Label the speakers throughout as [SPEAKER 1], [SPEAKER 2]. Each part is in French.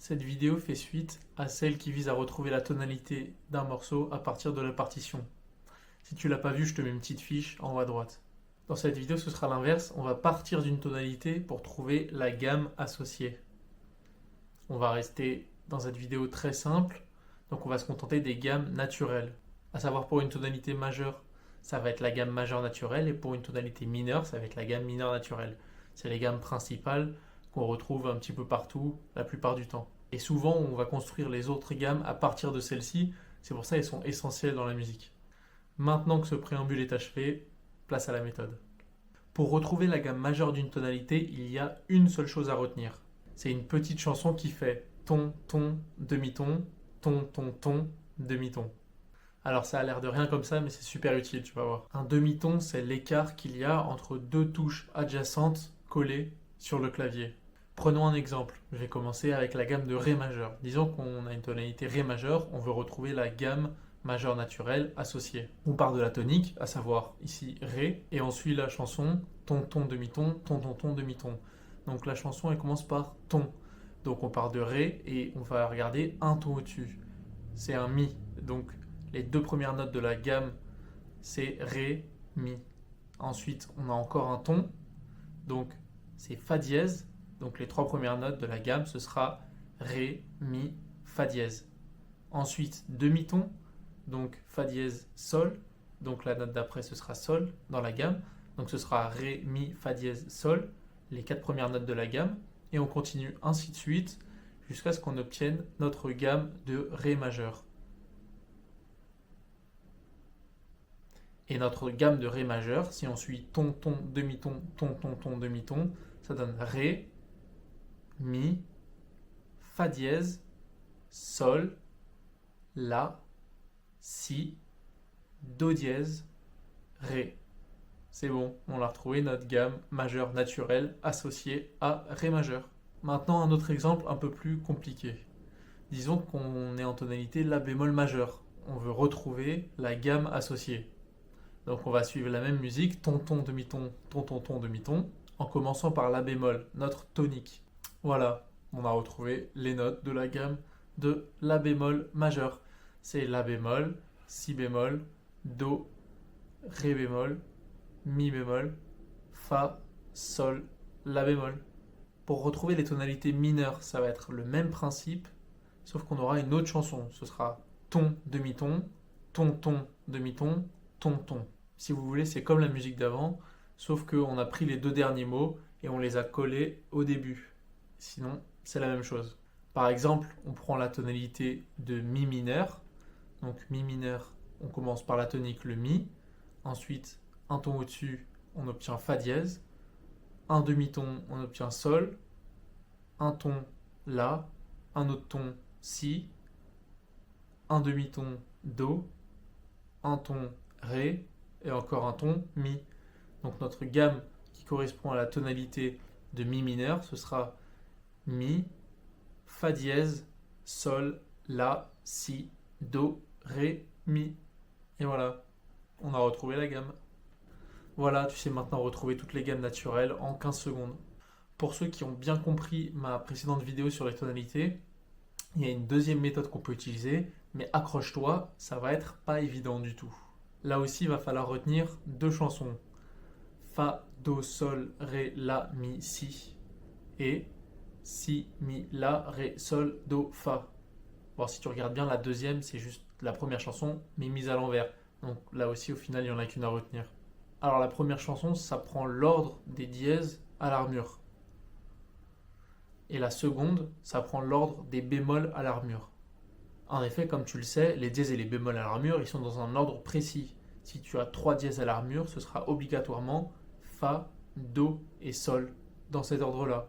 [SPEAKER 1] Cette vidéo fait suite à celle qui vise à retrouver la tonalité d'un morceau à partir de la partition. Si tu l'as pas vu, je te mets une petite fiche en haut à droite. Dans cette vidéo, ce sera l'inverse. On va partir d'une tonalité pour trouver la gamme associée. On va rester dans cette vidéo très simple, donc on va se contenter des gammes naturelles. À savoir, pour une tonalité majeure, ça va être la gamme majeure naturelle, et pour une tonalité mineure, ça va être la gamme mineure naturelle. C'est les gammes principales qu'on retrouve un petit peu partout, la plupart du temps. Et souvent, on va construire les autres gammes à partir de celles-ci. C'est pour ça qu'elles sont essentielles dans la musique. Maintenant que ce préambule est achevé, place à la méthode. Pour retrouver la gamme majeure d'une tonalité, il y a une seule chose à retenir. C'est une petite chanson qui fait ton, ton, demi-ton, ton, ton, ton, demi-ton. Alors ça a l'air de rien comme ça, mais c'est super utile, tu vas voir. Un demi-ton, c'est l'écart qu'il y a entre deux touches adjacentes collées sur le clavier. Prenons un exemple. Je vais commencer avec la gamme de Ré majeur. Disons qu'on a une tonalité Ré majeur, on veut retrouver la gamme majeure naturelle associée. On part de la tonique, à savoir ici Ré, et on suit la chanson ton, ton, demi-ton, ton, ton, ton, demi-ton. Donc la chanson, elle commence par ton. Donc on part de Ré et on va regarder un ton au-dessus. C'est un Mi. Donc les deux premières notes de la gamme, c'est Ré, Mi. Ensuite, on a encore un ton. Donc c'est Fa dièse. Donc les trois premières notes de la gamme, ce sera Ré, Mi, Fa dièse. Ensuite, demi-ton. Donc Fa dièse, Sol. Donc la note d'après, ce sera Sol dans la gamme. Donc ce sera Ré, Mi, Fa dièse, Sol. Les quatre premières notes de la gamme. Et on continue ainsi de suite jusqu'à ce qu'on obtienne notre gamme de Ré majeur. Et notre gamme de Ré majeur, si on suit ton, ton, demi-ton, ton, ton, ton, demi-ton, ça donne Ré, Mi, Fa dièse, Sol, La, Si, Do dièse, Ré. C'est bon, on a retrouvé notre gamme majeure naturelle associée à Ré majeur. Maintenant, un autre exemple un peu plus compliqué. Disons qu'on est en tonalité La bémol majeur. On veut retrouver la gamme associée. Donc on va suivre la même musique, ton, ton, demi-ton, ton, ton, ton, demi-ton, en commençant par La bémol, notre tonique. Voilà, on a retrouvé les notes de la gamme de La bémol majeur. C'est La bémol, Si bémol, Do, Ré bémol, Mi bémol, Fa, Sol, La bémol. Pour retrouver les tonalités mineures, ça va être le même principe, sauf qu'on aura une autre chanson. Ce sera ton, demi-ton, ton, ton, demi-ton, ton, ton. Si vous voulez, c'est comme la musique d'avant, sauf qu'on a pris les deux derniers mots et on les a collés au début. Sinon, c'est la même chose. Par exemple, on prend la tonalité de Mi mineur. Donc Mi mineur, on commence par la tonique le Mi. Ensuite, un ton au-dessus, on obtient Fa dièse. Un demi-ton, on obtient Sol. Un ton La. Un autre ton Si. Un demi-ton Do. Un ton Ré. Et encore un ton Mi. Donc notre gamme qui correspond à la tonalité de Mi mineur, ce sera Mi, Fa dièse, Sol, La, Si, Do, Ré, Mi. Et voilà, on a retrouvé la gamme. Voilà, tu sais maintenant retrouver toutes les gammes naturelles en 15 secondes. Pour ceux qui ont bien compris ma précédente vidéo sur les tonalités, il y a une deuxième méthode qu'on peut utiliser, mais accroche-toi, ça va être pas évident du tout. Là aussi, il va falloir retenir deux chansons. Fa, Do, Sol, Ré, La, Mi, Si. Et Si, Mi, La, Ré, Sol, Do, Fa. Bon, si tu regardes bien, la deuxième, c'est juste la première chanson, mais mise à l'envers. Donc là aussi, au final, il n'y en a qu'une à retenir. Alors la première chanson, ça prend l'ordre des dièses à l'armure. Et la seconde, ça prend l'ordre des bémols à l'armure. En effet, comme tu le sais, les dièses et les bémols à l'armure, ils sont dans un ordre précis. Si tu as 3 dièses à l'armure, ce sera obligatoirement Fa, Do et Sol, dans cet ordre-là.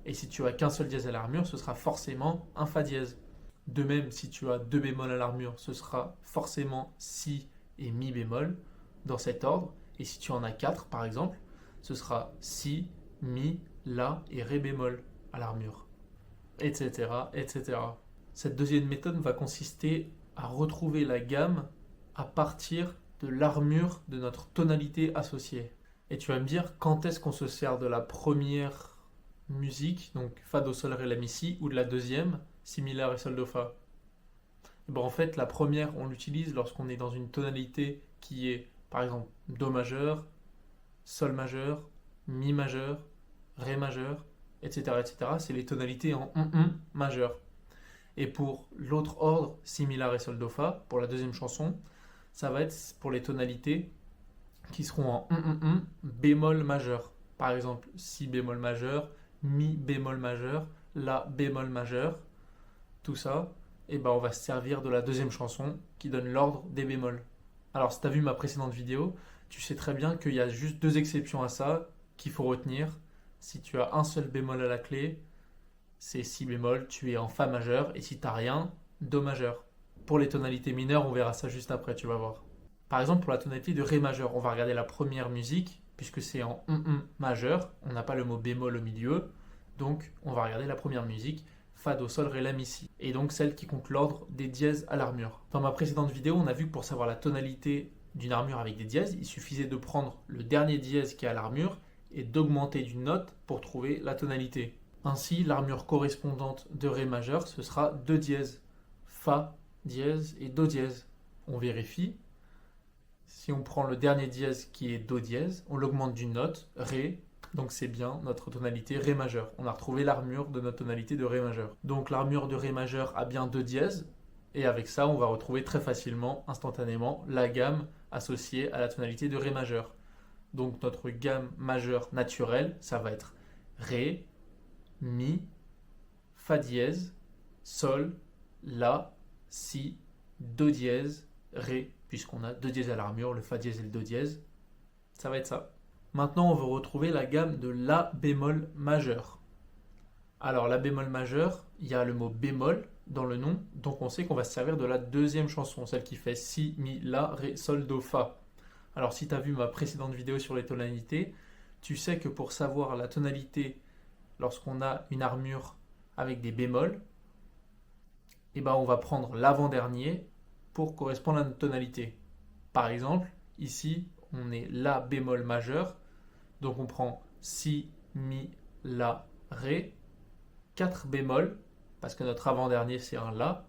[SPEAKER 1] Et si tu as qu'un seul dièse à l'armure, ce sera forcément un Fa dièse. De même, si tu as 2 bémols à l'armure, ce sera forcément Si et Mi bémol, dans cet ordre. Et si tu en as 4, par exemple, ce sera Si, Mi, La et Ré bémol à l'armure, etc., etc. Cette deuxième méthode va consister à retrouver la gamme à partir de l'armure de notre tonalité associée. Et tu vas me dire quand est-ce qu'on se sert de la première musique, donc Fa, Do, Sol, Ré, La, Mi, Si, ou de la deuxième, si, mi, la, ré, sol, do, fa? Et ben, en fait, la première, on l'utilise lorsqu'on est dans une tonalité qui est, par exemple, do majeur, sol majeur, mi majeur, ré majeur, etc. etc. C'est les tonalités en majeur. Et pour l'autre ordre, si, mi, la, ré, sol, do, fa, pour la deuxième chanson, ça va être pour les tonalités qui seront en bémol majeur. Par exemple, si bémol majeur, mi bémol majeur, la bémol majeur, tout ça, et ben on va se servir de la deuxième chanson qui donne l'ordre des bémols. Alors si tu as vu ma précédente vidéo, tu sais très bien qu'il y a juste deux exceptions à ça qu'il faut retenir. Si tu as un seul bémol à la clé, c'est si bémol, tu es en fa majeur, et si tu n'as rien, do majeur. Pour les tonalités mineures, on verra ça juste après, tu vas voir. Par exemple, pour la tonalité de ré majeur, on va regarder la première musique, puisque c'est en majeur, on n'a pas le mot bémol au milieu, donc on va regarder la première musique, fa, do, sol, ré, la, mi, si, et donc celle qui compte l'ordre des dièses à l'armure. Dans ma précédente vidéo, on a vu que pour savoir la tonalité d'une armure avec des dièses, il suffisait de prendre le dernier dièse qui est à l'armure et d'augmenter d'une note pour trouver la tonalité. Ainsi, l'armure correspondante de ré majeur, ce sera deux dièses, fa dièse et do dièse. On vérifie. Si on prend le dernier dièse qui est do dièse, on l'augmente d'une note, ré, donc c'est bien notre tonalité ré majeur. On a retrouvé l'armure de notre tonalité de ré majeur. Donc l'armure de ré majeur a bien deux dièses, et avec ça on va retrouver très facilement, instantanément, la gamme associée à la tonalité de ré majeur. Donc notre gamme majeure naturelle, ça va être ré, mi, fa dièse, sol, la, si, do dièse, ré, puisqu'on a deux dièses à l'armure, le fa dièse et le do dièse. Ça va être ça. Maintenant, on veut retrouver la gamme de la bémol majeur. Alors, la bémol majeur, il y a le mot bémol dans le nom, donc on sait qu'on va se servir de la deuxième chanson, celle qui fait si, mi, la, ré, sol, do, fa. Alors, si tu as vu ma précédente vidéo sur les tonalités, tu sais que pour savoir la tonalité lorsqu'on a une armure avec des bémols, eh ben, on va prendre l'avant-dernier pour correspondre à notre tonalité. Par exemple, ici, on est la bémol majeur, donc on prend si, mi, la, ré, 4 bémols, parce que notre avant-dernier c'est un la,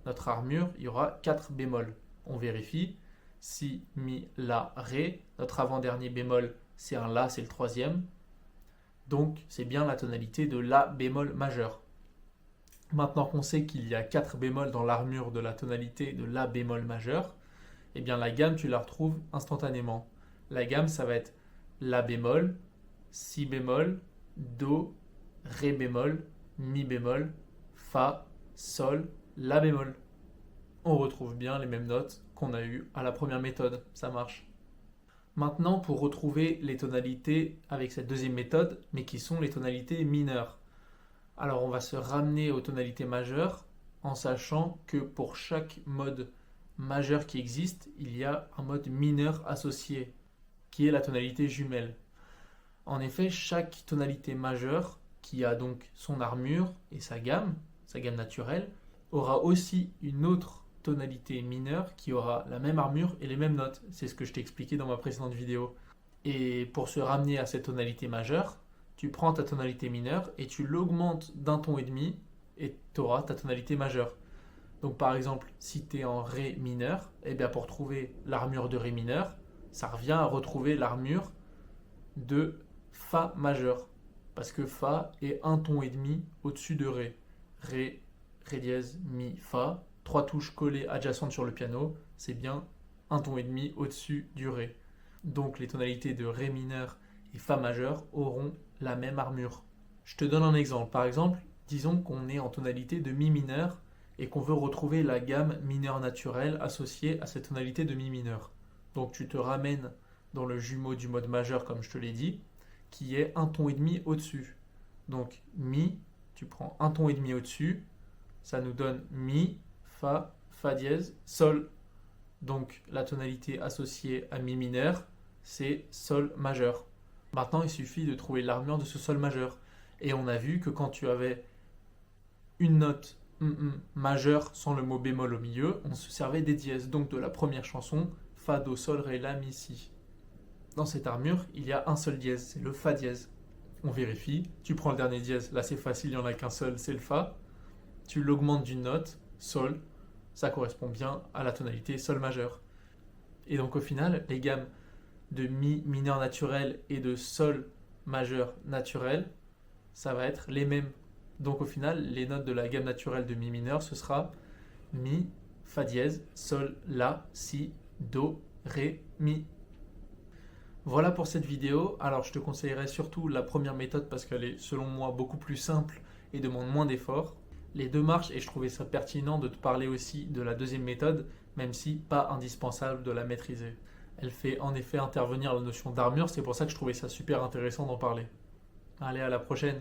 [SPEAKER 1] notre armure, il y aura 4 bémols. On vérifie, si, mi, la, ré, notre avant-dernier bémol c'est un la, c'est le troisième, donc c'est bien la tonalité de la bémol majeur. Maintenant qu'on sait qu'il y a 4 bémols dans l'armure de la tonalité de la bémol majeur, eh bien la gamme tu la retrouves instantanément. La gamme ça va être la bémol, si bémol, do, ré bémol, mi bémol, fa, sol, la bémol. On retrouve bien les mêmes notes qu'on a eues à la première méthode, ça marche. Maintenant pour retrouver les tonalités avec cette deuxième méthode, mais qui sont les tonalités mineures. Alors on va se ramener aux tonalités majeures en sachant que pour chaque mode majeur qui existe, il y a un mode mineur associé, qui est la tonalité jumelle. En effet, chaque tonalité majeure, qui a donc son armure et sa gamme naturelle, aura aussi une autre tonalité mineure qui aura la même armure et les mêmes notes. C'est ce que je t'ai expliqué dans ma précédente vidéo. Et pour se ramener à cette tonalité majeure, tu prends ta tonalité mineure et tu l'augmentes d'un ton et demi et tu auras ta tonalité majeure. Donc par exemple, si tu es en ré mineur, eh bien pour trouver l'armure de ré mineur, ça revient à retrouver l'armure de fa majeur. Parce que fa est un ton et demi au-dessus de ré. Ré, ré dièse, mi, fa. 3 touches collées adjacentes sur le piano, c'est bien un ton et demi au-dessus du ré. Donc les tonalités de ré mineur et fa majeur auront la même armure. Je te donne un exemple. Par exemple, disons qu'on est en tonalité de mi mineur et qu'on veut retrouver la gamme mineure naturelle associée à cette tonalité de mi mineur. Donc tu te ramènes dans le jumeau du mode majeur comme je te l'ai dit, qui est un ton et demi au-dessus. Donc mi, tu prends un ton et demi au-dessus, ça nous donne mi, fa, fa dièse, sol. Donc la tonalité associée à mi mineur, c'est sol majeur. Maintenant, il suffit de trouver l'armure de ce sol majeur. Et on a vu que quand tu avais une note majeure sans le mot bémol au milieu, on se servait des dièses. Donc de la première chanson, fa, do, sol, ré, la, mi, si. Dans cette armure, il y a un seul dièse, c'est le fa dièse. On vérifie, tu prends le dernier dièse, là c'est facile, il n'y en a qu'un seul, c'est le fa. tu l'augmentes d'une note, sol, ça correspond bien à la tonalité sol majeur. Et donc au final, les gammes de mi mineur naturel et de sol majeur naturel, ça va être les mêmes. Donc au final, les notes de la gamme naturelle de mi mineur, ce sera mi, fa dièse, sol, la, si, do, ré, mi. Voilà pour cette vidéo. Alors je te conseillerais surtout la première méthode parce qu'elle est selon moi beaucoup plus simple et demande moins d'efforts. Les deux marchent et je trouvais ça pertinent de te parler aussi de la deuxième méthode, même si pas indispensable de la maîtriser. Elle fait en effet intervenir la notion d'armure, c'est pour ça que je trouvais ça super intéressant d'en parler. Allez, à la prochaine!